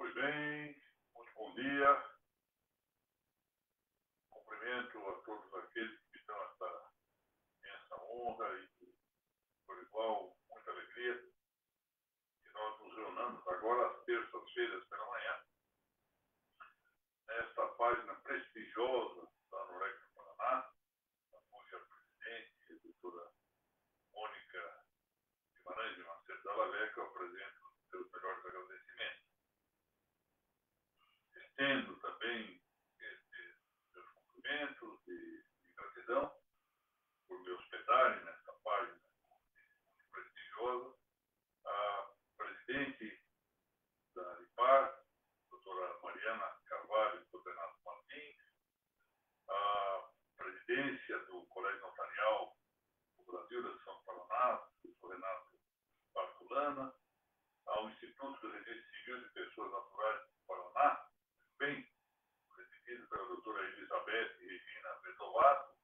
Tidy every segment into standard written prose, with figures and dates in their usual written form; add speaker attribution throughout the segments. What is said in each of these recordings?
Speaker 1: Muito bem, muito bom dia. Cumprimento a todos aqueles que estão nessa imensa honra e, por igual, muita alegria que nós nos reunamos agora às terças-feiras pela manhã, nesta página prestigiosa da Norex do Paraná, a cuja presidente, a doutora Mônica Guimarães de Macedo Dalla Vecchia, eu apresento os seus melhores agradecimentos. Estendo também meus cumprimentos e gratidão por me hospedarem nesta página muito prestigiosa, a presidente da ANIPAR, doutora Mariana Carvalho Cotenato Martins, a presidência do Colégio Notarial do Brasil da São Paraná, doutor Renato Bartolana, ao Instituto de Registro Civil de Pessoas Naturais do Paraná, bem presidido pela doutora Elizabeth Regina Bedovato,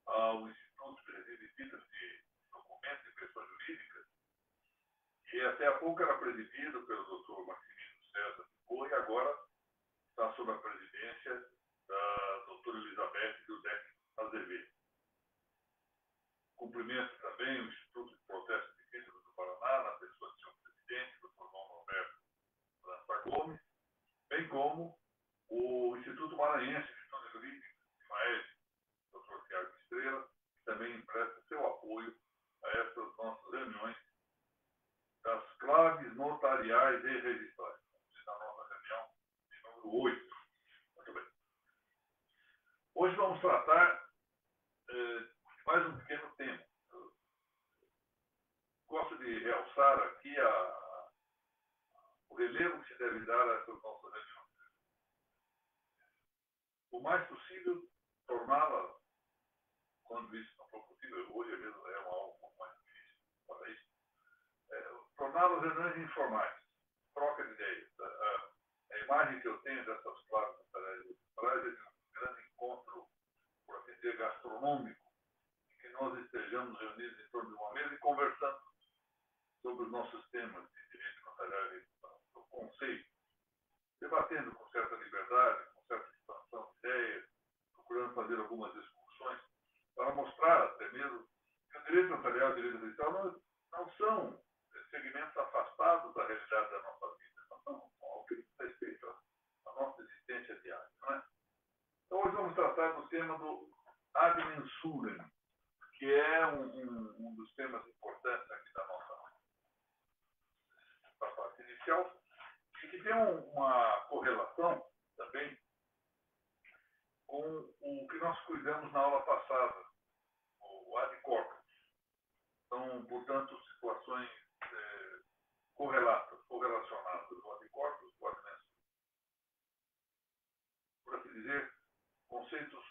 Speaker 1: ao Instituto de Registro de Documentos de Pessoas Jurídicas, que até há pouco era presidido pelo doutor Maximino César Picô e agora está sob a presidência da doutora Elizabeth Dudek Azevedo. Cumprimento também o Instituto de Protesto de Títulos do Paraná, na pessoa do seu presidente, doutor João Roberto França Gomes, bem como o Instituto Maranhense de Estudos Jurídicos, IMAES, doutor Tiago Estrela, que também empresta seu apoio a essas nossas reuniões das claves notariais e registrais. Na nossa reunião de número 8. Muito bem. Hoje vamos tratar de mais um pequeno tema. Eu gosto de realçar aqui o relevo que se deve dar a essas nossas reuniões. O mais possível, torná-la, quando isso não for possível, hoje mesmo é algo um pouco mais difícil para isso, torná-las reuniões informais, troca de ideias. A imagem que eu tenho dessas claves notariais é de um grande encontro, por assim dizer, gastronômico, em que nós estejamos reunidos em torno de uma mesa e conversando sobre os nossos temas de direito notarial e registral, o conceito, debatendo com certa liberdade, com certa expansão de ideias, procurando fazer algumas discussões para mostrar até mesmo que o direito notarial e o direito registral não são segmentos afastados da realidade da nossa vida, não são ao que diz respeito à nossa existência diária, não é? Então hoje vamos tratar do tema do ad mensurem, que é um dos temas importantes aqui da nossa parte inicial, e que tem uma correlação também com o que nós cuidamos na aula passada, o ad corpus. São, portanto, situações correlacionadas, o ad corpus, o ad mensurem. Por assim dizer, conceitos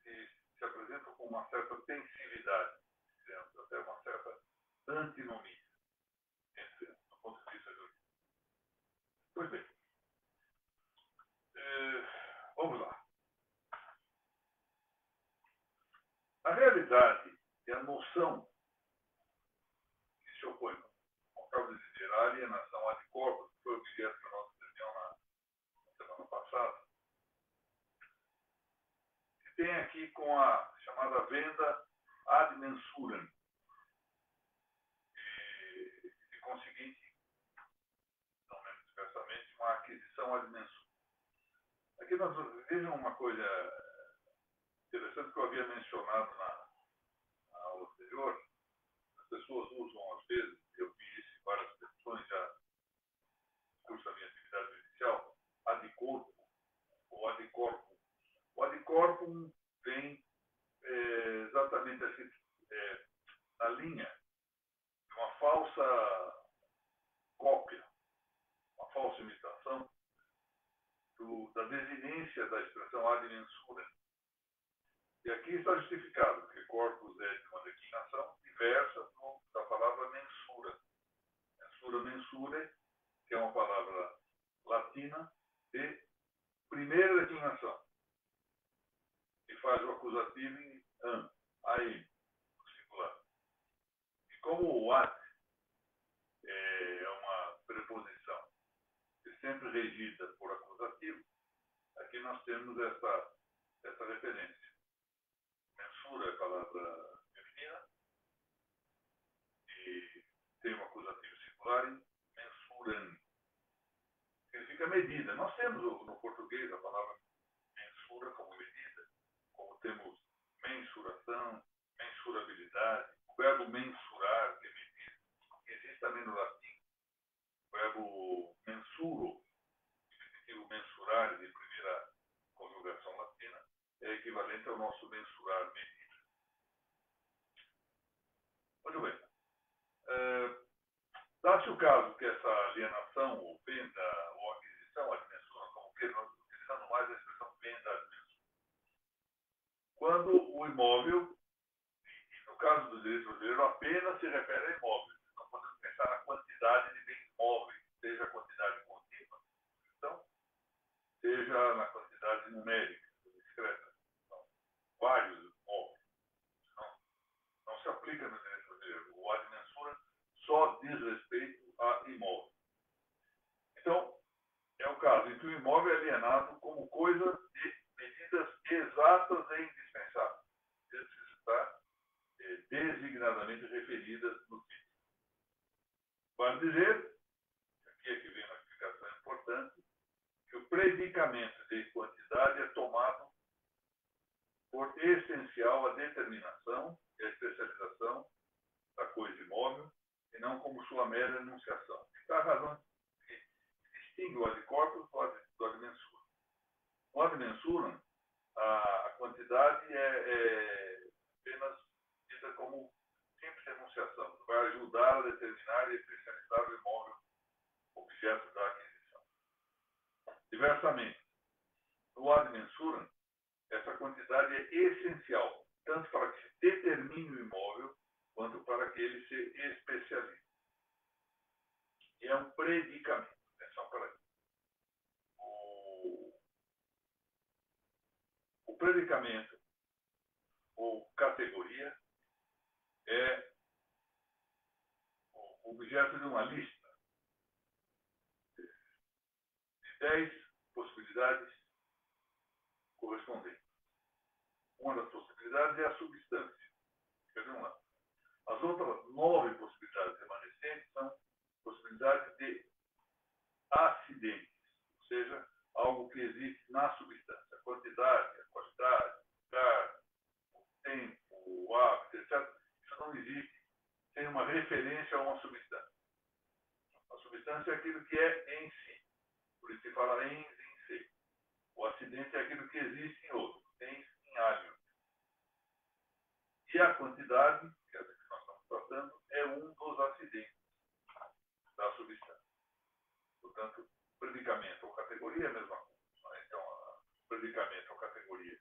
Speaker 1: que se apresentam com uma certa tensividade, dizemos, até uma certa antinomia, do ponto de vista jurídico. Pois bem, vamos lá. A realidade e a noção que se opõe, como acabo de dizer, à alienação ad corpus, que foi objeto da nossa reunião na semana passada, se tem aqui com a chamada venda ad mensurem, e conseguinte, não menos diversamente, uma aquisição ad mensurem. Aqui nós vejam uma coisa interessante que eu havia mencionado na aula anterior. As pessoas usam, às vezes, eu vi isso em várias pessoas já no curso da minha atividade judicial, ad corpum ou ad corpum. O ad corpum vem exatamente assim, na linha de uma falsa cópia, uma falsa imitação da desinência da expressão ad mensurem. E aqui está justificado, porque corpus é de uma declinação diversa da palavra mensura. Mensura, mensure, que é uma palavra latina de primeira declinação, que faz o acusativo em am, no singular. E como o ad é uma preposição que sempre regida por acusativo, aqui nós temos essa referência. Mensura é a palavra feminina e tem um acusativo singular, mensuram. Significa medida. Nós temos no português a palavra mensura como medida, como temos mensuração, mensurabilidade, o verbo mensurar, que é medir, existe também no latim. O verbo mensuro, o mensurar de primeira conjugação latina, é equivalente ao nosso mensurar, medir. Muito bem. Dá-se o caso que essa alienação, ou venda, ou aquisição, admensura, como que nós utilizamos mais a expressão venda, admensura. Quando o imóvel, e no caso do direito brasileiro, apenas se refere a imóveis. Não podemos pensar na quantidade de bens móveis, seja a quantidade contínua, então, seja na quantidade numérica, discreta. Então, vários móveis. Não se aplica no direito brasileiro. O admensura só diz respeito a imóvel. Então, é o caso em que o imóvel é alienado como coisa de medidas exatas e indispensáveis. Isso está designadamente referidas no título. Vale dizer, aqui é que vem uma explicação importante, que o predicamento de quantidade é tomado por essencial a determinação e a especialização da coisa imóvel, e não como sua mera enunciação. Está a razão que distingue o ad corpus do ad mensura. No ad mensura, a quantidade é apenas dita como simples enunciação, vai ajudar a determinar e especializar o imóvel objeto da aquisição. Diversamente, no ad mensura, essa quantidade é essencial, tanto para que se determine o imóvel, quanto para que ele se especialize. E é um predicamento. Atenção para isso. O predicamento, ou categoria, é o objeto de uma lista de 10 possibilidades correspondentes. Uma das possibilidades é a substância. Quer dizer, as outras 9 possibilidades remanescentes são possibilidades de acidentes, ou seja, algo que existe na substância. A quantidade, a qualidade, o lugar, o tempo, o hábito, etc. Isso não existe sem uma referência a uma substância. A substância é aquilo que é em si. Por isso se fala em si. O acidente é aquilo que existe em outro, em alho. E a quantidade, que é a que nós estamos tratando, é um dos acidentes da substância. Portanto, predicamento ou categoria é a mesma coisa. Então, predicamento ou categoria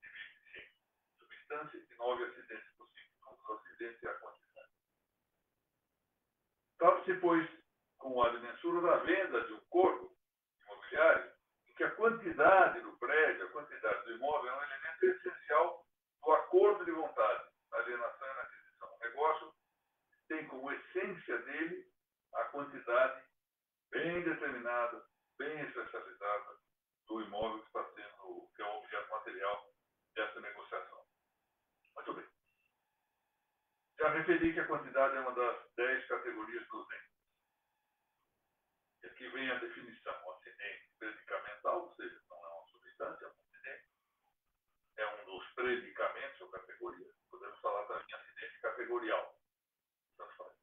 Speaker 1: divide-se em substância e 9 acidentes possíveis. Um dos acidentes é a quantidade. Trata-se, pois, com o ad mensura da venda de um corpo imobiliário, em que a quantidade do prédio, a quantidade do imóvel é um elemento essencial do acordo de vontade, na alienação e na aquisição. O negócio tem como essência dele a quantidade bem determinada, bem especializada do imóvel que está sendo, que é o objeto material dessa negociação. Muito bem. Já referi que a quantidade é uma das 10 categorias dos bens. E aqui vem a definição. O acidente predicamental, ou seja, não é uma substância, é um acidente. É um dos predicamentos ou categorias. Podemos falar também de acidente categorial. Tanto faz.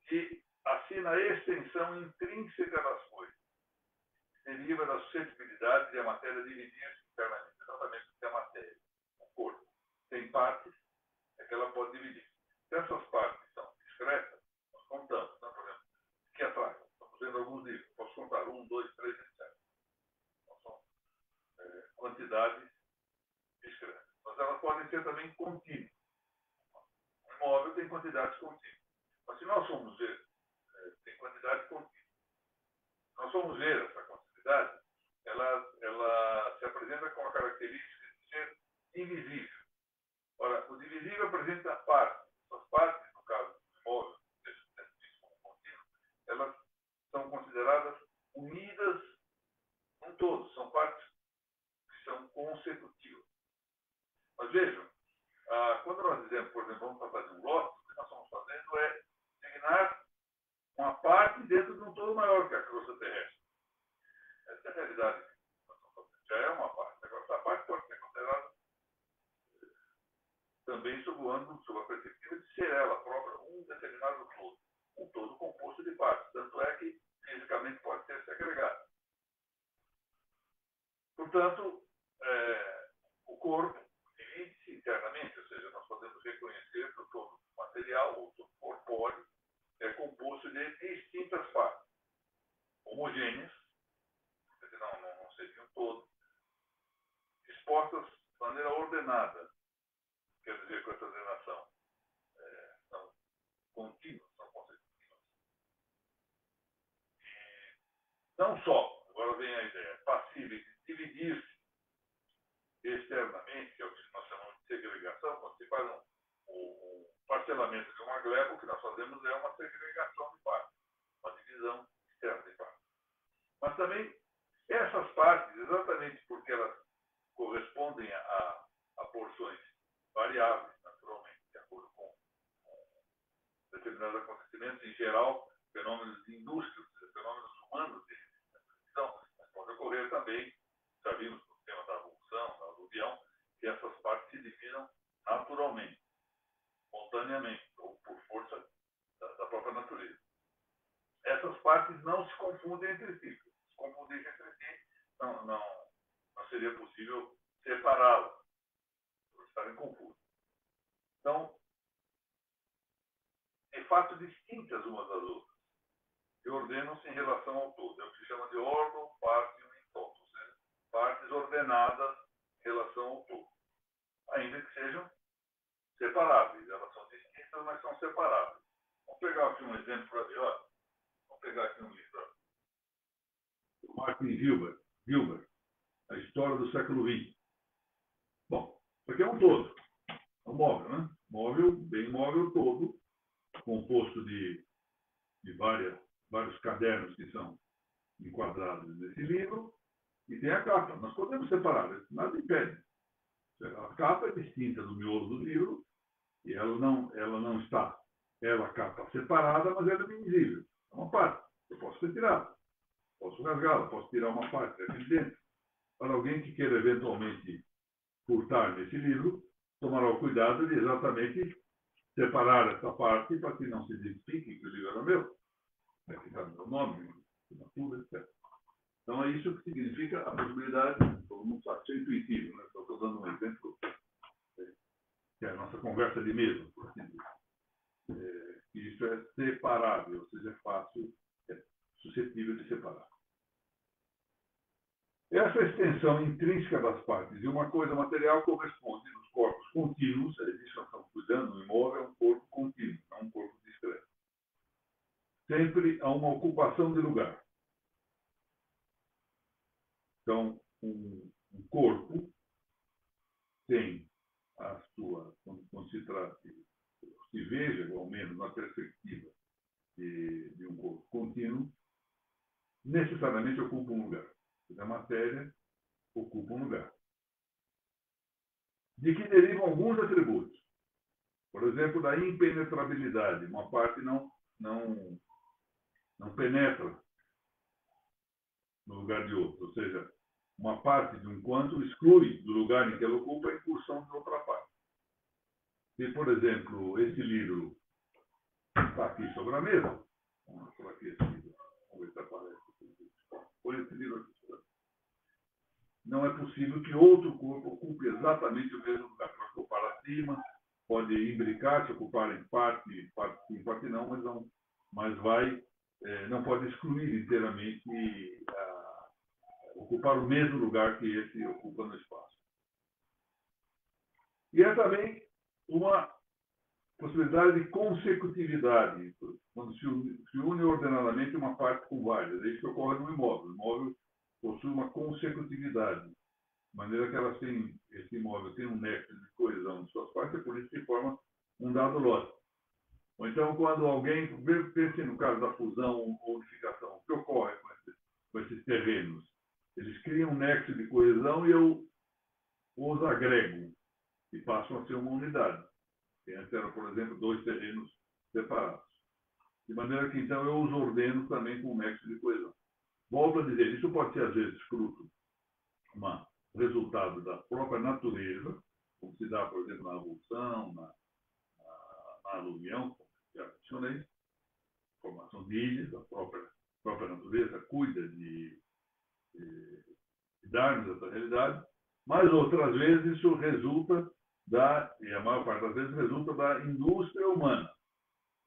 Speaker 1: Que assina a extensão intrínseca das coisas. Deriva da suscetibilidade de a matéria dividir-se internamente. Exatamente o que é a matéria. O corpo tem partes, é que ela pode dividir. Se essas partes são discretas, nós contamos. Então, por exemplo, aqui atrás, estamos vendo alguns livros. Posso contar 1, 2, 3, etc. Então, são quantidades discretas. Mas elas podem ser também contínuas. Um imóvel tem quantidades contínuas. Mas se nós formos ver, tem quantidade contínua. Nós vamos ver essa quantidade, ela se apresenta com a característica de ser divisível. Ora, o divisível apresenta partes. As partes, no caso do imóvel, desse como contínuo, elas são consideradas unidas consecutiva. Mas vejam, quando nós dizemos, por exemplo, vamos fazer um lote, o que nós estamos fazendo é designar uma parte dentro de um todo maior que a crosta terrestre. Essa é a realidade. Já é uma parte. Agora, essa parte pode ser considerada também sob a perspectiva de ser ela própria um determinado todo. Um todo composto de partes. Tanto é que fisicamente pode ser segregado. Portanto, o corpo divide-se internamente, ou seja, nós podemos reconhecer que o todo material, ou todo corpóreo, é composto de distintas partes, homogêneas, quer dizer, não seria um todo, dispostas de maneira ordenada, quer dizer, com essa ordenação, são contínuas, são consecutivas. E não só, agora vem a ideia, passíveis de dividir-se externamente, que é o que nós chamamos de segregação, quando se faz um parcelamento de uma gleba, o que nós fazemos é uma segregação de partes, uma divisão externa de partes. Mas também essas partes, exatamente porque elas correspondem a porções variáveis, naturalmente, de acordo com determinados acontecimentos, em geral, fenômenos de indústria, fenômenos humanos de divisão, mas pode ocorrer também, já vimos no tema da evolução, da aluvião, que essas partes se dividam naturalmente, espontaneamente, ou por força da própria natureza. Essas partes não se confundem entre si. Se confundissem entre si, não seria possível separá-las, por estarem confusas. Então, de fato, distintas umas das outras, e ordenam-se em relação ao todo. É o que se chama de ordem, parte e todo, ou seja, partes ordenadas em relação ao todo, ainda que sejam separáveis. Elas são distintas, mas são separáveis. Vamos pegar aqui um exemplo para ver. Olha, vamos pegar aqui um livro. Martin Gilbert, A História do Século XX. Bom, isso aqui é um todo. É um móvel, né? Móvel, bem móvel todo, composto de vários cadernos que são enquadrados nesse livro, e tem a capa. Nós podemos separar, nada impede. A capa é distinta do miolo do livro, e ela não está, a capa separada, mas ela é invisível. É uma parte. Eu posso retirar, posso rasgá-la, posso tirar uma parte aqui dentro. Para alguém que queira eventualmente furtar nesse livro, tomará o cuidado de exatamente separar essa parte para que não se identifique que o livro era meu. Vai ficar no meu nome, assinatura, etc. Então, é isso que significa a possibilidade, todo mundo sabe, ser intuitivo. Né? Estou dando um exemplo, que é a nossa conversa de mesa, por assim dizer. Isso é separável, ou seja, é fácil, é suscetível de separar. Essa extensão intrínseca das partes de uma coisa material corresponde nos corpos contínuos, é disso que nós estamos cuidando, o imóvel é um corpo contínuo, não um corpo discreto. Sempre a uma ocupação de lugar. Então, um corpo tem a sua, quando se trata, se veja, ao menos na perspectiva de um corpo contínuo, necessariamente ocupa um lugar. A matéria ocupa um lugar. De que derivam alguns atributos. Por exemplo, da impenetrabilidade. Uma parte não penetra no lugar de outra. Ou seja, uma parte de um quanto exclui do lugar em que ela ocupa a incursão de outra parte. Se, por exemplo, esse livro está aqui sobre a mesa, vamos por aqui esse livro, vamos ver se aparece. Põe esse livro aqui. Não é possível que outro corpo ocupe exatamente o mesmo lugar. Pode ocupar acima, pode imbricar, se ocupar em parte sim, parte não, mas não pode excluir inteiramente ocupar o mesmo lugar que esse ocupa no espaço. E é também uma possibilidade de consecutividade, quando se une ordenadamente uma parte com várias. É isso que ocorre no imóvel. O imóvel possui uma consecutividade, de maneira que esse imóvel tem um nexo de coesão de suas partes, é por isso que forma um dado lote. Ou então, quando alguém, pense no caso da fusão ou unificação, o que ocorre com esses terrenos? Eles criam um nexo de coesão e eu os agrego e passam a ser uma unidade. Que antes eram, por exemplo, 2 terrenos separados. De maneira que, então, eu os ordeno também com o nexo de coesão. Volto a dizer, isso pode ser, às vezes, fruto, resultado da própria natureza, como se dá, por exemplo, na evolução, na aluvião, como já mencionei, formação de ilhas, a própria natureza cuida de dar-nos essa realidade, mas outras vezes isso resulta e a maior parte das vezes resulta da indústria humana.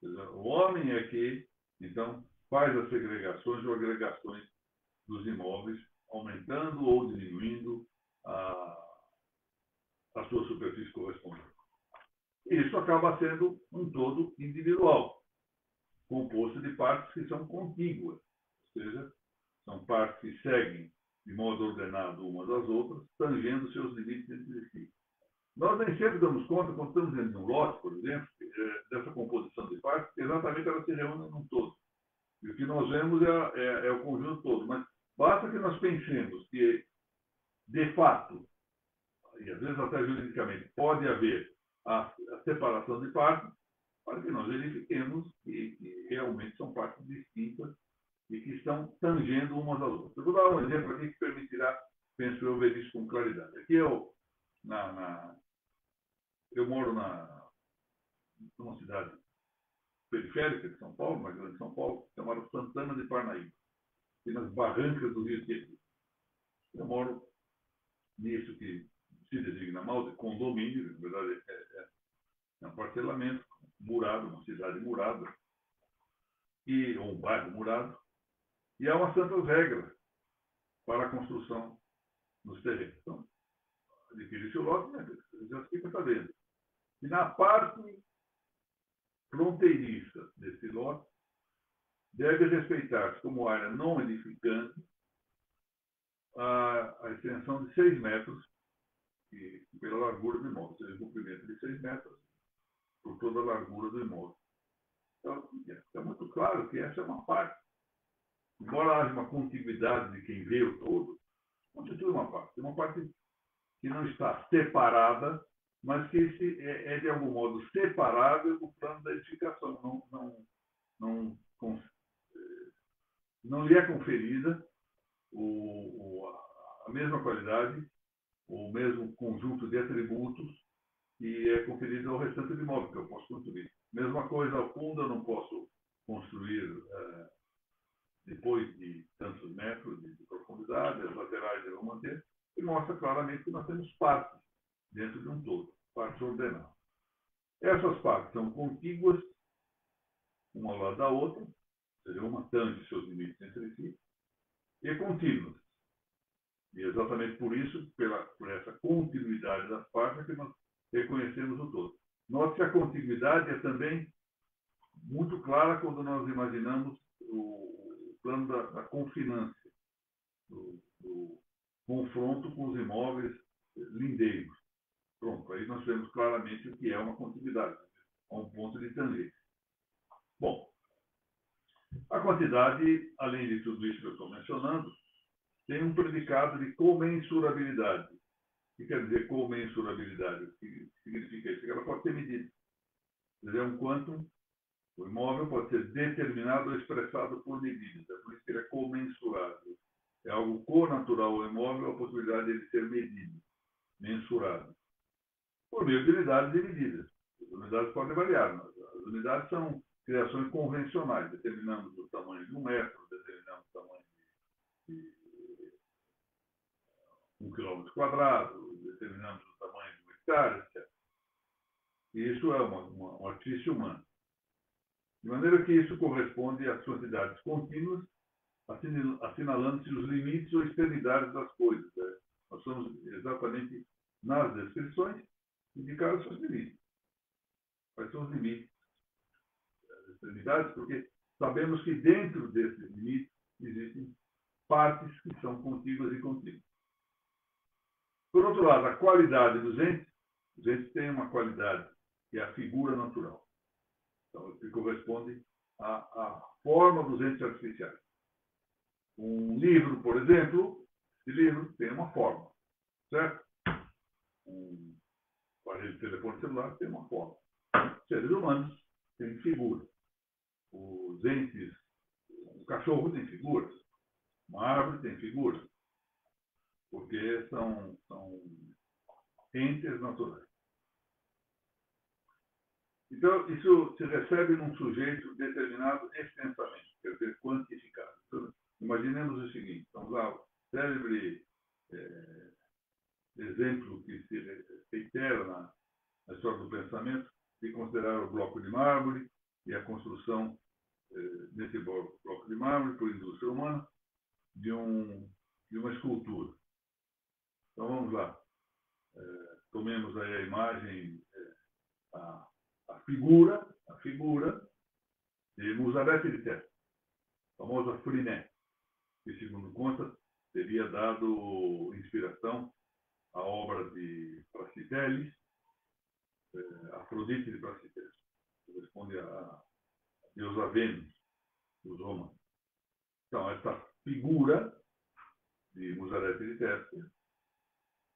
Speaker 1: Ou seja, o homem é que, então, faz as segregações ou agregações dos imóveis, aumentando ou diminuindo a sua superfície correspondente. E isso acaba sendo um todo individual, composto de partes que são contíguas, ou seja, são partes que seguem de modo ordenado umas às outras, tangendo seus limites entre si. Nós nem sempre damos conta, quando estamos dentro de um lote, por exemplo, dessa composição de partes, exatamente elas se reúnem num todo. E o que nós vemos é o conjunto todo. Mas basta que nós pensemos que, de fato, e às vezes até juridicamente, pode haver a separação de partes, para que nós verifiquemos que realmente são partes distintas e que estão tangendo umas às outras. Eu vou dar um exemplo aqui que permitirá, penso eu, ver isso com claridade. Aqui eu moro numa cidade periférica de São Paulo, uma grande São Paulo, chamada Santana de Parnaíba, e nas barrancas do Rio Tietê. Eu moro nisso que se designa mal de condomínio, na verdade é um parcelamento murado, uma cidade murada, ou um bairro murado, e há umas santas regras para a construção nos terrenos. Então, adquire-se o lote, né, já fica sabendo. E na parte fronteiriça desse lote, deve respeitar-se como área não edificante a extensão de 6 metros pela largura do imóvel, ou seja, o comprimento de 6 metros por toda a largura do imóvel. Então, é muito claro que essa é uma parte. Embora haja uma contiguidade de quem vê o todo, constitui uma parte. Uma parte que não está separada, mas que é de algum modo separável do plano da edificação. Não lhe é conferida a mesma qualidade, o mesmo conjunto de atributos que é conferido ao restante do imóvel que eu posso construir. Mesma coisa, ao fundo eu não posso construir depois de tantos metros de profundidade, as laterais devem manter, e mostra claramente que nós temos partes dentro de um todo, partes ordenadas. Essas partes são contíguas, uma ao lado da outra, ou seja, uma tange seus limites entre si, e contínuas. E exatamente por isso, por essa continuidade das partes, é que nós reconhecemos o todo. Note que a contiguidade é também muito clara quando nós imaginamos o plano da confinância, do confronto com os imóveis lindeiros. Pronto, aí nós vemos claramente o que é uma contiguidade, a um ponto de tangência. Bom, a quantidade, além de tudo isso que eu estou mencionando, tem um predicado de comensurabilidade. O que quer dizer comensurabilidade? O que significa isso? Que ela pode ser medida. Quer dizer, é um quantum. O imóvel pode ser determinado ou expressado por medidas. É por isso que ele é comensurável. É algo connatural ao imóvel a possibilidade de ele ser medido, mensurado, por meio de unidades e medidas. As unidades podem variar, mas as unidades são criações convencionais. Determinamos o tamanho de 1 metro, determinamos o tamanho de 1 quilômetro quadrado, determinamos o tamanho de 1 hectare, etc. E isso é um artifício humano. De maneira que isso corresponde às quantidades contínuas, assinalando-se os limites ou extremidades das coisas. Né? Nós somos exatamente nas descrições indicar os seus limites. Quais são os limites, as extremidades? Porque sabemos que dentro desses limites existem partes que são contíguas e contínuas. Por outro lado, a qualidade dos entes, os entes têm uma qualidade, que é a figura natural. Então, que corresponde à forma dos entes artificiais. Um livro, por exemplo, esse livro tem uma forma, certo? O aparelho de telefone celular tem uma forma. Seres humanos têm figura. Os entes, o cachorro tem figuras. Uma árvore tem figuras. Porque são entes naturais. Então, isso se recebe num sujeito determinado extensamente, quer dizer, quantificado. Então, imaginemos o seguinte, vamos lá, o célebre exemplo que se reitera na história do pensamento, de considerar o bloco de mármore e a construção desse bloco de mármore por indústria humana de uma escultura. Então, vamos lá. Tomemos aí a imagem, a figura de Musarete de Testa, a famosa Friné, que, segundo conta, teria dado inspiração à obra de Praxiteles, Afrodite de Praxiteles, que corresponde a deusa Vênus, dos romanos. Então, essa figura de Musarete de Testa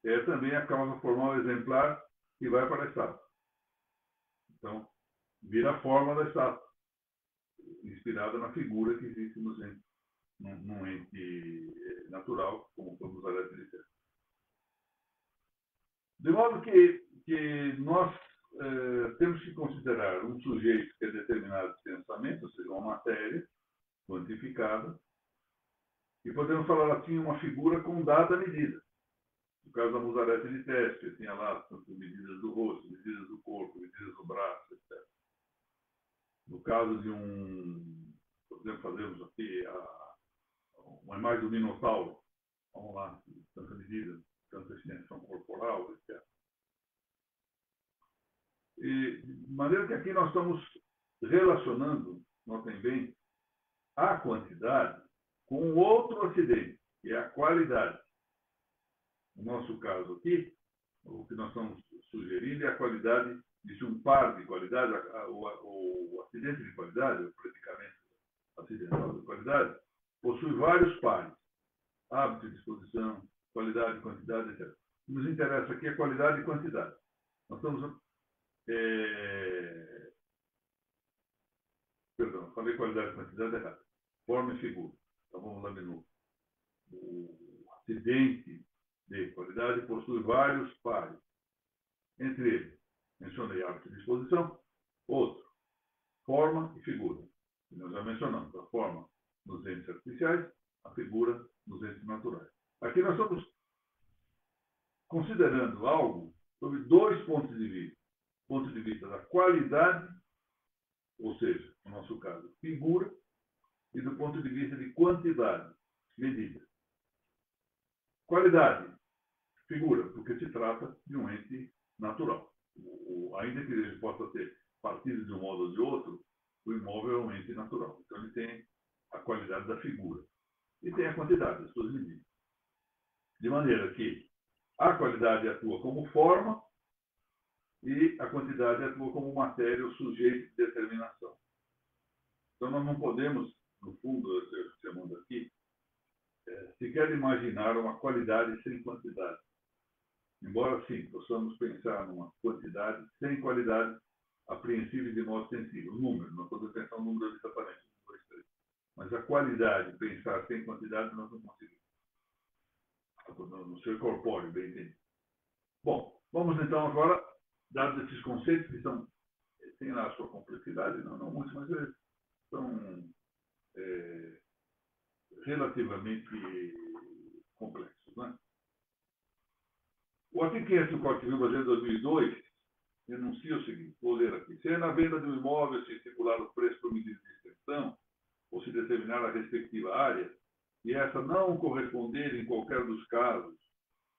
Speaker 1: é também a causa formal exemplar que vai para a estátua. Então, vira a forma da estátua, inspirada na figura que existe num ente natural, como foi Musarete de Testa. De modo que nós temos que considerar um sujeito que é determinado de pensamento, ou seja, uma matéria quantificada, e podemos falar assim, uma figura com dada medida. No caso da Musarete de Testa, que tinha lá medidas do rosto, medidas do corpo, medidas do braço, etc. No caso de por exemplo, fazemos aqui uma imagem do Minotauro, vamos lá, tanta medida, tanta extensão corporal, etc. E, de maneira que aqui nós estamos relacionando, notem bem, a quantidade com outro acidente, que é a qualidade. No nosso caso aqui, o que nós estamos sugerindo é a qualidade de um par de qualidade, o acidente de qualidade, o predicamento acidental de qualidade, possui vários pares, hábito, disposição, qualidade, quantidade, etc. O que nos interessa aqui é qualidade e quantidade. Nós estamos... Perdão, falei qualidade e quantidade errado. Forma e figura. Então vamos lá de novo. O acidente de qualidade possui vários pares. Entre eles, mencionei hábito e disposição. Outro, forma e figura. E nós já mencionamos a forma nos entes artificiais, a figura nos entes naturais. Aqui nós estamos considerando algo sobre dois pontos de vista. Ponto de vista da qualidade, ou seja, no nosso caso, figura, e do ponto de vista de quantidade, medida. Qualidade, figura, porque se trata de um ente natural. Ainda que ele possa ter partido de um modo ou de outro, o imóvel é um ente natural. Então, ele tem a qualidade da figura. E tem a quantidade, as suas medidas. De maneira que a qualidade atua como forma e a quantidade atua como matéria ou sujeito de determinação. Então, nós não podemos, no fundo, eu estou chamando aqui, sequer imaginar uma qualidade sem quantidade. Embora, sim, possamos pensar numa quantidade sem qualidade apreensível de modo sensível. O número, não podemos pensar no número exatamente, 1, 2, 3. Mas a qualidade, pensar sem quantidade, nós não conseguimos. No seu corpóreo, bem entendido. Bom, vamos então agora, dados esses conceitos que têm lá a sua complexidade, não muito, mas eles são relativamente complexos, né? O artigo 500 do Código Civil Brasileiro de 2002 denuncia o seguinte, vou ler aqui. Se é na venda de um imóvel se estipular o preço por medida de extensão, ou se determinar a respectiva área, e essa não corresponder em qualquer dos casos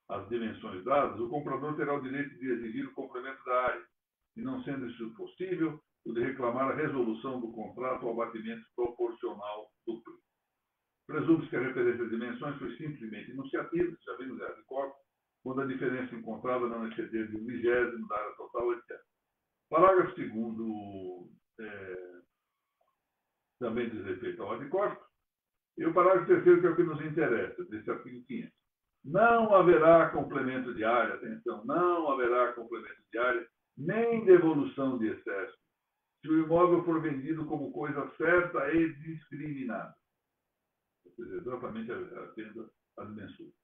Speaker 1: às dimensões dadas, o comprador terá o direito de exigir o complemento da área, e não sendo isso possível, o de reclamar a resolução do contrato ou abatimento proporcional do preço. Presume-se que a referência às dimensões foi simplesmente enunciativa, já vimos de corpo, quando a diferença encontrada não exceder de 1/20 da área total, etc. Parágrafo 2º também diz respeito ao ad corpus, e o parágrafo 3º, que é o que nos interessa, desse artigo 500. Não haverá complemento de área, atenção, não haverá complemento de área, nem devolução de excesso, se o imóvel for vendido como coisa certa e discriminada. Ou seja, exatamente a venda às mensuras.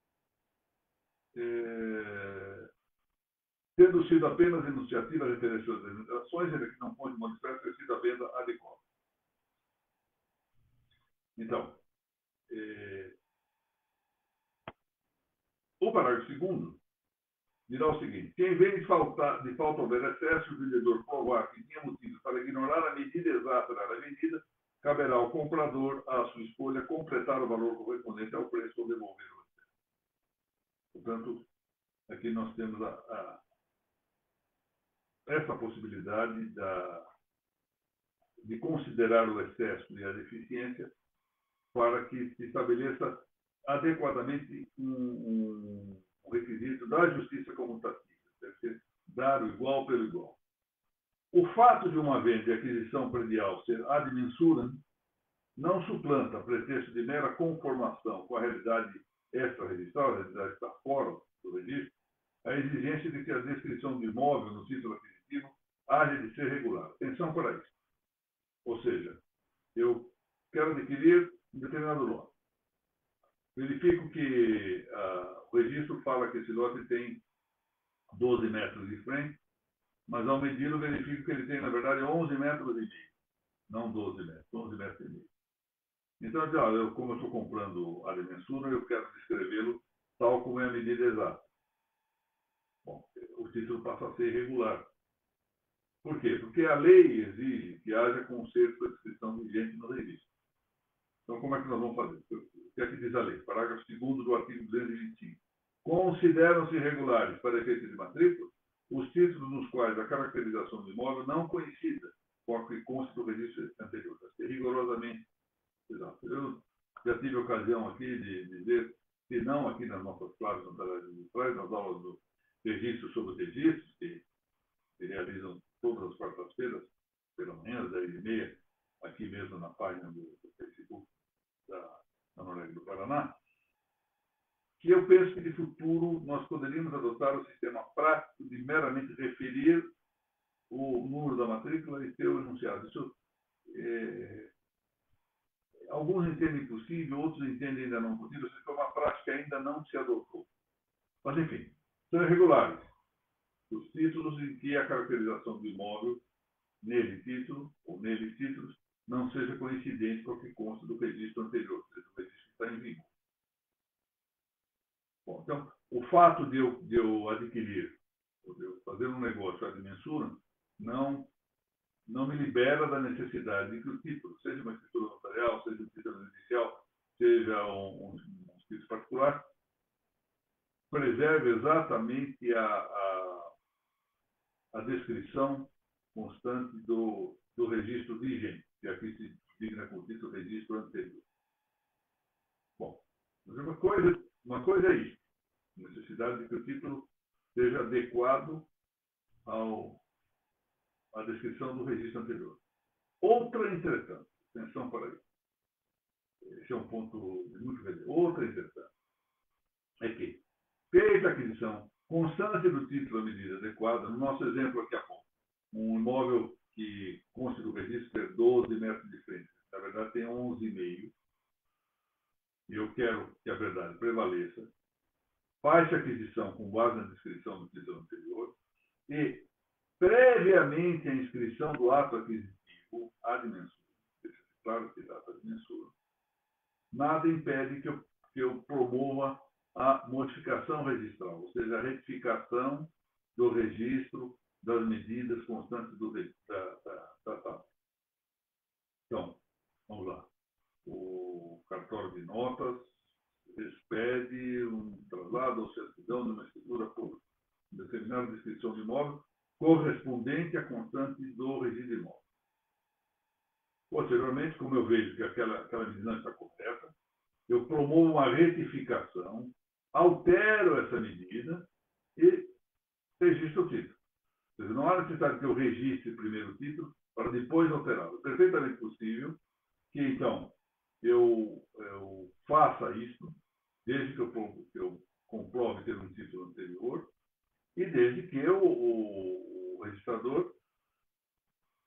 Speaker 1: Tendo sido apenas enunciativa referente às limitações, ele que não pode modificar ter sido a venda adequada. Então, o parágrafo 2º dirá o seguinte: quem vem de falta houver excesso, o vendedor provar que tinha motivo para ignorar a medida exata da vendida, caberá ao comprador, à sua escolha, completar o valor correspondente ao preço ou devolver o excesso. Portanto, aqui nós temos essa possibilidade de considerar o excesso e a deficiência para que se estabeleça adequadamente um requisito da justiça comutativa, deve ser dar o igual pelo igual. O fato de uma venda e aquisição predial ser ad mensurem não suplanta, a pretexto de mera conformação com a realidade extra-registral, a realidade que está fora do registro, a exigência de que a descrição do imóvel no título aquisitivo haja de ser regular. Atenção para isso. Ou seja, eu quero adquirir um determinado lote. Verifico que o registro fala que esse lote tem 12 metros de frente, mas ao medi-lo verifico que ele tem, na verdade, 11 metros e meio. Não 12 metros, 11 metros e meio. Então, como eu estou comprando a dimensura, eu quero descrevê-lo tal como é a medida exata. Bom, o título passa a ser irregular. Por quê? Porque a lei exige que haja conserto da descrição vigente no registro. Então, como é que nós vamos fazer? O que é que diz a lei? Parágrafo 2º do artigo 225. Consideram-se irregulares, para efeito de matrícula, os títulos nos quais a caracterização do imóvel não coincida com a que consta do registro anterior. É rigorosamente exato. Eu já tive ocasião aqui de dizer, se não aqui nas nossas classes nas aulas do registro sobre registros, que realizam todas as quartas-feiras, pela manhã, às 10h30, aqui mesmo na página do Facebook da Noruega do Paraná, que eu penso que de futuro nós poderíamos adotar o sistema prático de meramente referir o número da matrícula e ter o enunciado. Isso, alguns entendem possível, outros entendem ainda não possível, ou seja, que é uma prática que ainda não se adotou. Mas, enfim, são irregulares os títulos em que a caracterização do imóvel, nele título, ou neles títulos, não seja coincidente com o que consta do registro anterior, ou seja, o registro que está em vigor. Bom, então, o fato de eu adquirir, ou de eu fazer um negócio ad mensurem, não me libera da necessidade de que o título, seja uma escritura notarial, seja um título judicial, seja um título particular, preserve exatamente a descrição constante do registro vigente, que aqui se digna com o título registro anterior. Bom, mas uma coisa é isso, a necessidade de que o título seja adequado à descrição do registro anterior. Outra, entretanto, atenção para isso. Esse é um ponto muito relevante. Outra, entretanto, é que, feita a aquisição constante do título à medida adequada, no nosso exemplo aqui a pouco, um imóvel que consta do registro ter 12 metros de frente, na verdade tem 11,5, e eu quero que a verdade prevaleça, faz-se a aquisição com base na descrição do título anterior e, previamente à inscrição do ato aquisitivo, ad mensurem, claro que data ad mensurem, nada impede que eu promova a modificação registral, ou seja, a retificação do registro das medidas constantes da. Então, vamos lá. O cartório de notas expede um traslado ou certidão de uma escritura por determinada descrição de imóvel correspondente à constante do registro de imóvel. Posteriormente, como eu vejo que aquela medida não está correta, eu promovo uma retificação, altero essa medida e registro o título. Ou seja, não há necessidade que eu registre primeiro o título para depois alterá-lo. É perfeitamente possível que, então, eu faça isso, desde que eu comprove ter um título anterior e desde que o registrador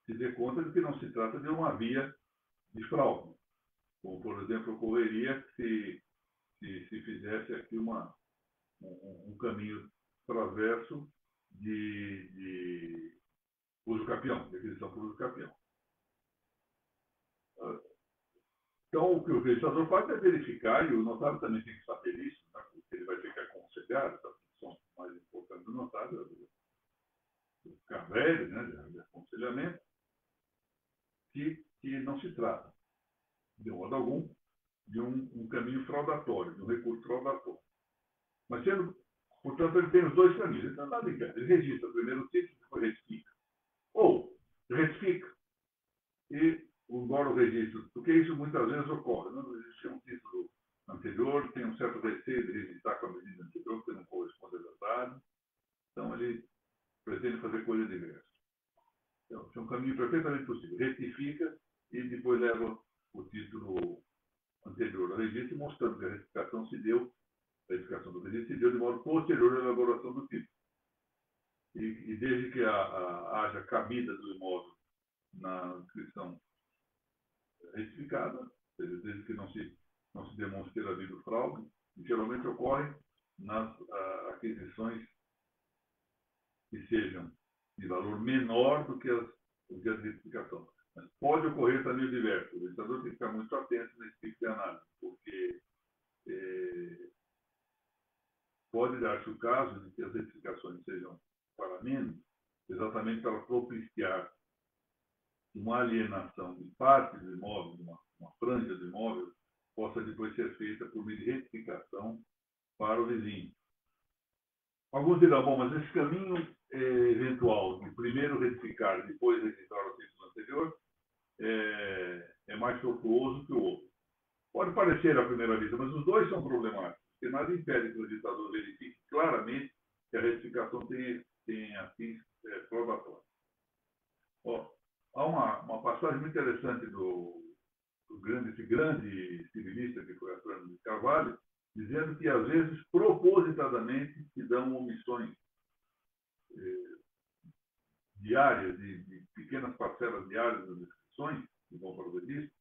Speaker 1: se dê conta de que não se trata de uma via de fraude, como, por exemplo, ocorreria se fizesse aqui um caminho transverso de uso capião, de aquisição por uso capião. Então, o que o registrador faz é verificar, e o notário também tem que saber isso, né, porque ele vai ter que aconselhar, essa função mais importante do notário, do ficar velho, né, de aconselhamento, que não se trata, de modo algum, de um caminho fraudatório, de um recurso fraudatório. Mas, portanto, ele tem os dois caminhos. Então, nada engano. Ele registra primeiro o título e depois retifica. Ou retifica e embora o registro, porque isso muitas vezes ocorre. Não existe um título anterior, tem um certo receio de registrar com a medida anterior, que não corresponde à verdade. Então, ele pretende fazer coisa diversa. Então, é um caminho perfeitamente possível. Retifica e depois leva o título anterior ao registro, mostrando que a retificação do registro se deu de modo posterior à elaboração do título. E desde que haja cabida do imóvel na inscrição retificada, desde que não se demonstre ter havido fraude, e geralmente ocorre nas aquisições que sejam de valor menor do que a retificação. Mas pode ocorrer também o diverso. O registrador tem que ficar muito atento nesse tipo de análise, porque pode dar-se o caso de que as retificações sejam para menos, exatamente para propiciar uma alienação de parte do imóvel, uma franja do imóvel, possa depois ser feita por meio de retificação para o vizinho. Alguns dirão, bom, mas esse caminho eventual de primeiro retificar e depois registrar o título anterior é mais tortuoso que o outro. Pode parecer à primeira vista, mas os dois são problemáticos, porque nada impede que o registrador verifique claramente que a retificação tenha fins probatórios. Há uma passagem muito interessante desse grande civilista que foi Antônio de Carvalho, dizendo que, às vezes, propositadamente, se dão omissões diárias, de pequenas parcelas diárias das inscrições, que vão para o registro,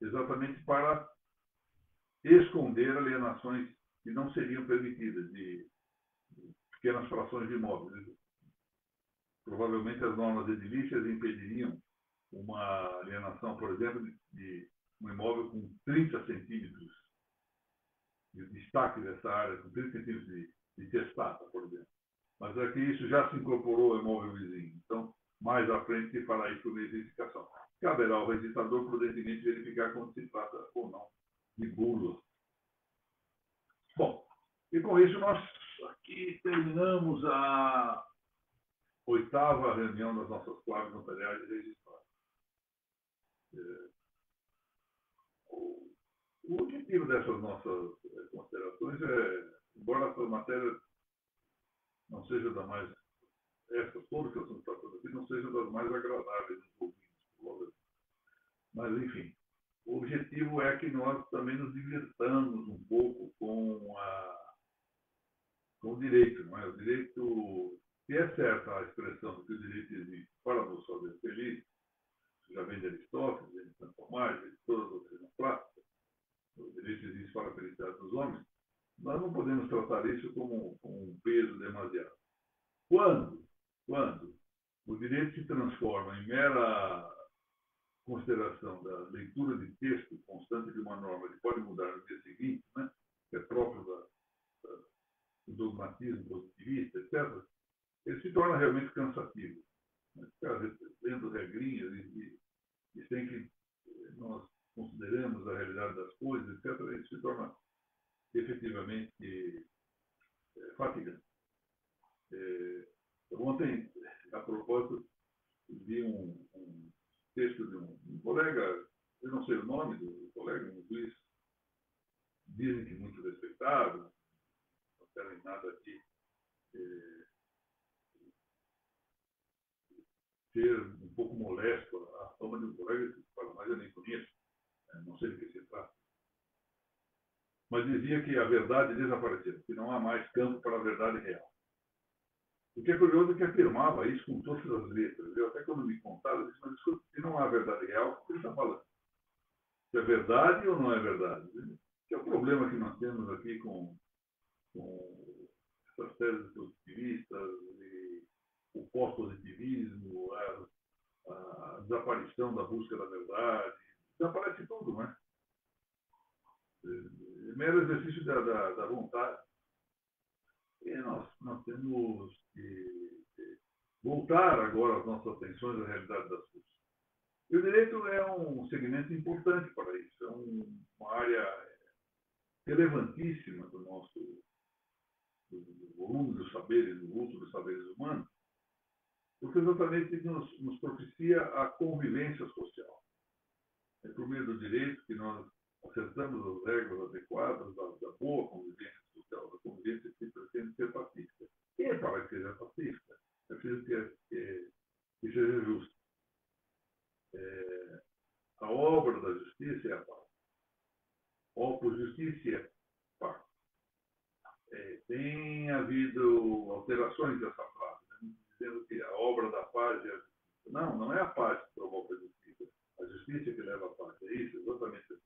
Speaker 1: exatamente para esconder alienações que não seriam permitidas, de pequenas frações de imóveis. Provavelmente as normas edilícias impediriam uma alienação, por exemplo, de um imóvel com 30 centímetros de destaque dessa área, com 30 centímetros de testata, por exemplo. Mas aqui isso já se incorporou ao imóvel vizinho. Então, mais à frente se fará isso por meio de identificação. Caberá ao registrador prudentemente verificar quando se trata ou não de bulos. Bom, e com isso nós aqui terminamos a 8ª reunião das nossas claves notariais de registro. O objetivo dessas nossas considerações embora essa matéria não seja da mais, essas todas que estamos tratando aqui, não sejam das mais agradáveis dos ouvintes, mas, enfim, o objetivo é que nós também nos divirtamos um pouco com o direito, não é? O direito, se é certa a expressão de que o direito existe para nos fazer felizes, já vem de Aristóteles, vem de Santo Tomás, de todas as doutrinas clássicas, o direito existe para a felicidade dos homens, nós não podemos tratar isso como um peso demasiado. Quando o direito se transforma em mera consideração da leitura de texto constante de uma norma que pode mudar no dia seguinte, né, que é próprio do dogmatismo positivista, etc., ele se torna realmente cansativo. Ficar lendo regrinhas e sem que nós consideremos a realidade das coisas, etc., ele se torna efetivamente fatigante. Ontem, a propósito, vi um texto de um colega, eu não sei o nome do colega, um juiz, dizem que muito respeitado, não quero em nada aqui ser um pouco molesto a fama de um colega que, para mais, eu nem conheço, não sei do que se trata. mas dizia que a verdade desapareceu, que não há mais campo para a verdade real. O que é curioso é que afirmava isso com todas as letras. Eu até quando me contaram, eu disse, mas escuta, se não há verdade real, o que ele está falando? Se é verdade ou não é verdade? Que é o problema que nós temos aqui com essas teses positivistas e o pós-positivismo, a desaparição da busca da verdade. Desaparece tudo, né? É mero exercício da vontade. E nós temos que voltar agora as nossas atenções à realidade das coisas. E o direito é um segmento importante para isso, é uma área relevantíssima do volume dos saberes, do uso dos saberes humanos, porque exatamente nos propicia a convivência social. É por meio do direito que nós acertamos as regras adequadas da boa convivência social, da convivência que pretende ser pacífica. E para que seja pacífica, é preciso que seja justa. A obra da justiça é a paz. Opus justiça é paz. Tem havido alterações dessa frase, né? Dizendo que a obra da paz é a justiça. Não, não é a paz que provoca a justiça. A justiça que leva à paz. É isso, exatamente assim.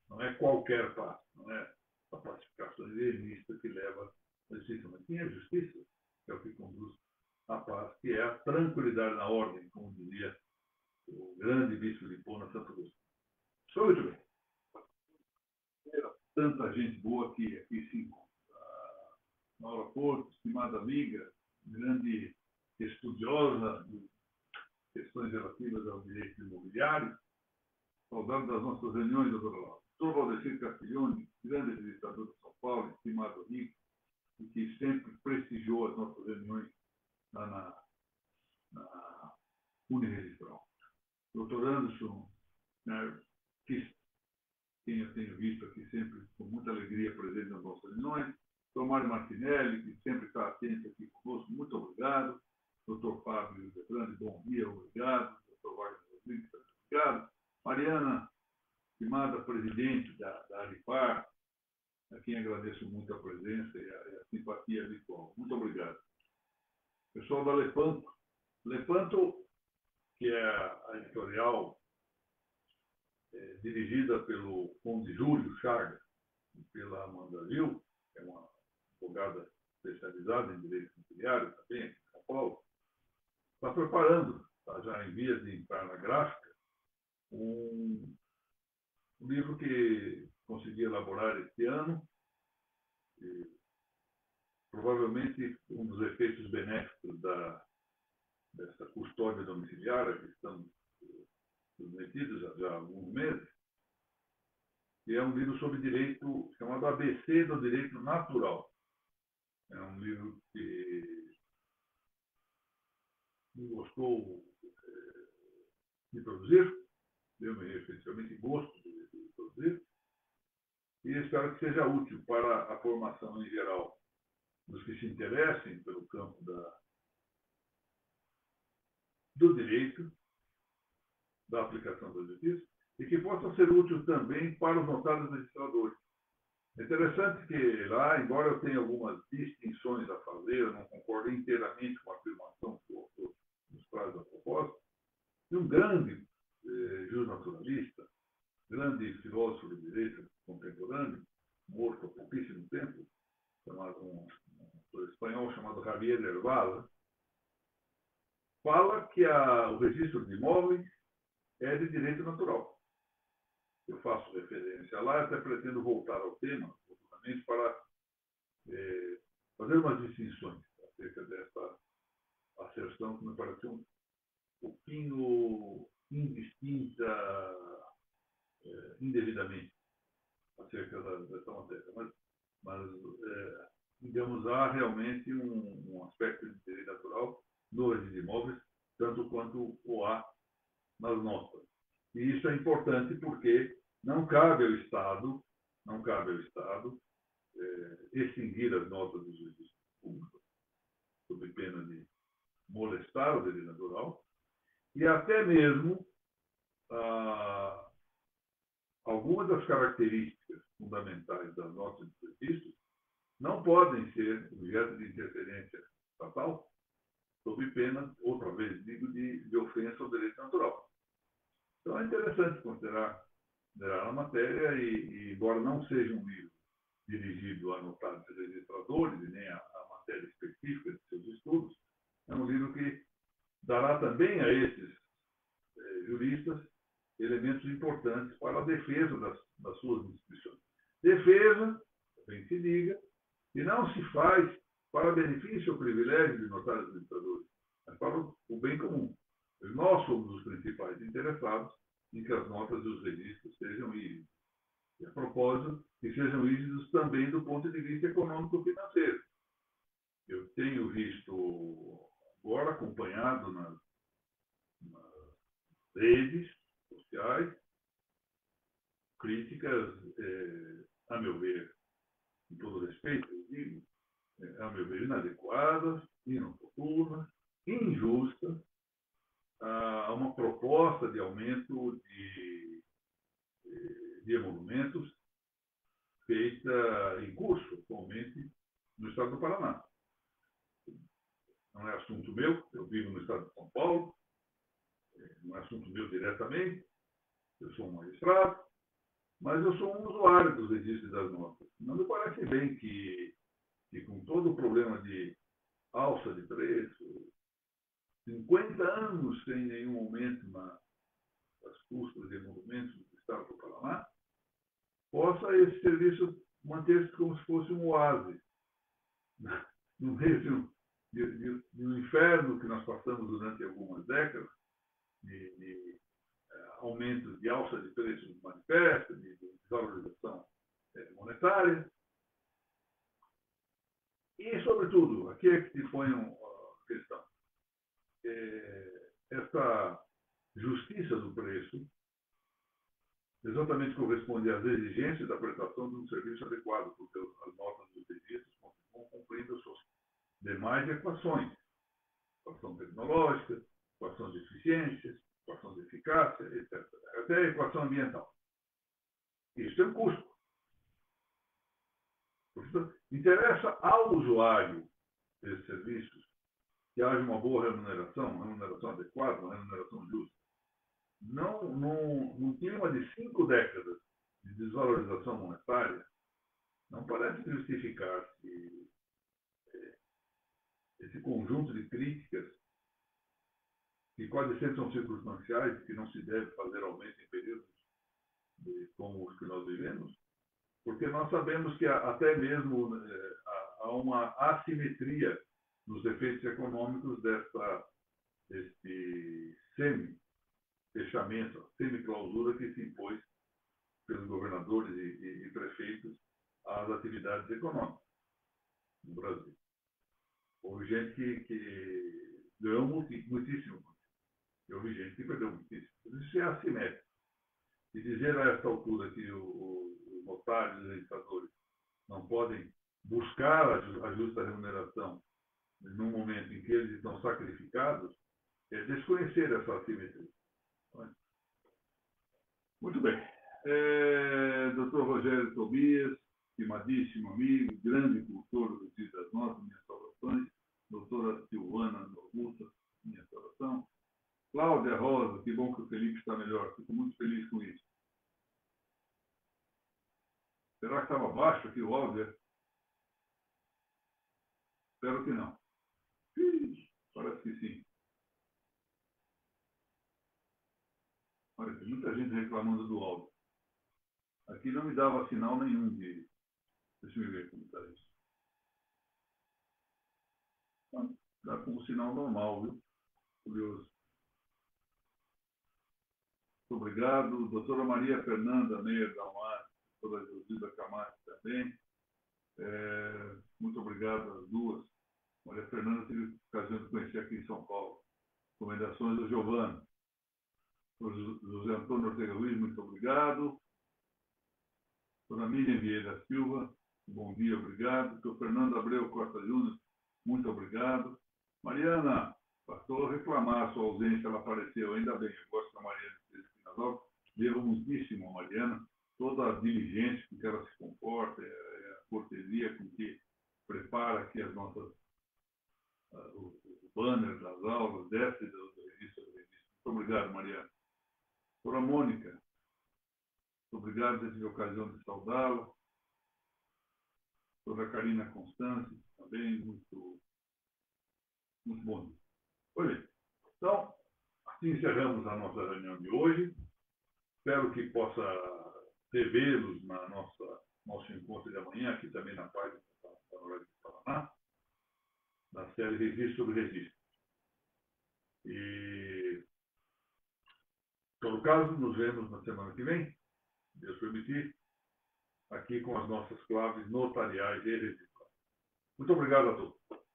Speaker 1: Não é qualquer paz, não é a pacificação idealista que leva à justiça, mas sim a justiça, que é o que conduz à paz, que é a tranquilidade na ordem, como dizia o grande bispo de Hipona, Santo Agostinho. Muito bem. Tanta gente boa aqui se encontra. Maura Porto, estimada amiga, grande estudiosa de questões relativas ao direito imobiliário, saudando das nossas reuniões, doutor Lauro. Doutor Valdecir Castiglione, grande visitador de São Paulo, estimado amigo, e que sempre prestigiou as nossas reuniões lá na Uniregistral. Doutor Anderson, né, que eu tenho visto aqui sempre com muita alegria presente nas nossas reuniões. Doutor Mário Martinelli, que sempre está atento aqui conosco, muito obrigado. Doutor Fábio Grande, bom dia, obrigado. Doutor Wagner Rodrigues, obrigado. Mariana, estimada presidente da Aripar, a quem agradeço muito a presença e a simpatia habitual. Muito obrigado. Pessoal da Lepanto. Lepanto, que é a editorial dirigida pelo Conde Júlio Chagas e pela Amanda Gil, que é uma advogada especializada em direito imobiliário também, aqui em São Paulo, está preparando, está já em vias de entrar na gráfica, um livro que consegui elaborar este ano, e provavelmente um dos efeitos benéficos dessa custódia domiciliária que estamos submetidos já há alguns meses, que é um livro sobre direito, chamado ABC do Direito Natural. É um livro que me gostou de produzir, deu-me efetivamente gosto de produzir, e espero que seja útil para a formação em geral dos que se interessem pelo campo do direito, da aplicação da justiça, e que possa ser útil também para os notários registradores. É interessante que lá, embora eu tenha algumas distinções a fazer, eu não concordo inteiramente com a afirmação que o autor nos traz a propósito, de um grande justnaturalista, grande filósofo de direito contemporâneo, morto há pouquíssimo tempo, chamado um espanhol chamado Javier Hervala, fala que o registro de imóveis é de direito natural. Eu faço referência lá, até pretendo voltar ao tema, futuramente, para fazer umas distinções acerca dessa asserção que me pareceu um pouquinho indistinta indevidamente acerca dessa matéria. Mas digamos, há realmente um aspecto de direito natural no registro de imóveis, tanto quanto o há nas notas. E isso é importante porque não cabe ao Estado extinguir as notas dos registros públicos, sob pena de molestar o direito natural, e até mesmo algumas das características fundamentais das notas de registro não podem ser objeto de interferência estatal, sob pena, outra vez digo, de ofensa ao direito natural. Então é interessante considerar a matéria e, embora não seja um livro dirigido a notários e registradores, e nem a matéria específica de seus estudos, é um livro que dará também a esses juristas elementos importantes para a defesa das suas instituições. Defesa, também se diga, e não se faz para benefício ou privilégio de notários e registradores, mas para o bem comum. Nós somos os principais interessados em que as notas e os registros sejam rígidos. E, a propósito, que sejam rígidos também do ponto de vista econômico-financeiro. Eu tenho visto, agora acompanhado nas redes sociais, críticas, a meu ver, com todo respeito, eu digo, a meu ver, inadequadas, inoportunas, injustas, a uma proposta de aumento de emolumentos feita em curso, atualmente, no estado do Paraná. Não é assunto meu, eu vivo no estado de São Paulo, não é assunto meu diretamente, eu sou um magistrado, mas eu sou um usuário dos registros das notas. Não me parece bem que com todo o problema de alça de preço, 50 anos sem nenhum aumento nas custas de emolumentos do estado do Paraná, possa esse serviço manter-se como se fosse um oásis, no meio de um inferno que nós passamos durante algumas décadas, de aumento de alça de preços manifestos, de desvalorização monetária. E, sobretudo, aqui é que se põe a questão. Essa justiça do preço exatamente corresponde às exigências da prestação de um serviço adequado, porque as notas dos registros continuam cumprindo as suas demais equações. Equação tecnológica, equação de eficiência, equação de eficácia, etc. Até a equação ambiental. Isso é um custo. Portanto, interessa ao usuário desses serviços que haja uma boa remuneração, uma remuneração adequada, uma remuneração justa. Não, num clima de 5 décadas de desvalorização monetária, não parece justificar-se esse conjunto de críticas que quase sempre são circunstanciais, que não se deve fazer aumento em períodos como os que nós vivemos, porque nós sabemos que até mesmo há uma assimetria nos efeitos econômicos deste semi-fechamento, semi-clausura que se impôs pelos governadores e prefeitos às atividades econômicas no Brasil. Houve gente que ganhou muitíssimo, e houve gente que perdeu muitíssimo. Isso é assimétrico. E dizer a esta altura que os notários e registradores não podem buscar a justa remuneração no momento em que eles estão sacrificados é desconhecer essa assimetria. Muito bem. Dr. Rogério Tobias, estimadíssimo amigo, grande cultor do Dia das Notas, minhas saudações. Doutora Silvana Normuta, minha saudação. Cláudia Rosa, que bom que o Felipe está melhor. Fico muito feliz com isso. Será que estava baixo aqui o áudio? Espero que não. Parece que sim. Olha, tem muita gente reclamando do áudio. Aqui não me dava sinal nenhum de... Deixa eu ver como está isso. Dá com um sinal normal, viu? Curioso. Muito obrigado. Doutora Maria Fernanda Meia Dalmar, doutora Josida Camacho também. Muito obrigado às duas. Maria Fernanda tive a ocasião de conhecer aqui em São Paulo. Recomendações do Giovanni. José Antônio Ortega Luiz, muito obrigado. Dona Miriam Vieira Silva, bom dia, obrigado. Doutor Fernando Abreu Costa Júnior, muito obrigado. Mariana, pastor reclamar a sua ausência, ela apareceu, ainda bem, eu gosto da Mariana. Devo muitíssimo a Mariana, toda a diligência com que ela se comporta, a cortesia com que prepara aqui as nossas, o banner das aulas, desce do registro. Muito obrigado, Mariana. Doutora Mônica, muito obrigado por ter tido a ocasião de saudá-la. Doutora Karina Constância, também muito bom. Oi, então, assim encerramos a nossa reunião de hoje. Espero que possa revê-los na nosso encontro de amanhã, aqui também na página da Panorama do Paraná, da série Registro sobre Registro. E, em todo caso, nos vemos na semana que vem, se Deus permitir, aqui com as nossas claves notariais e registrais. Muito obrigado a todos.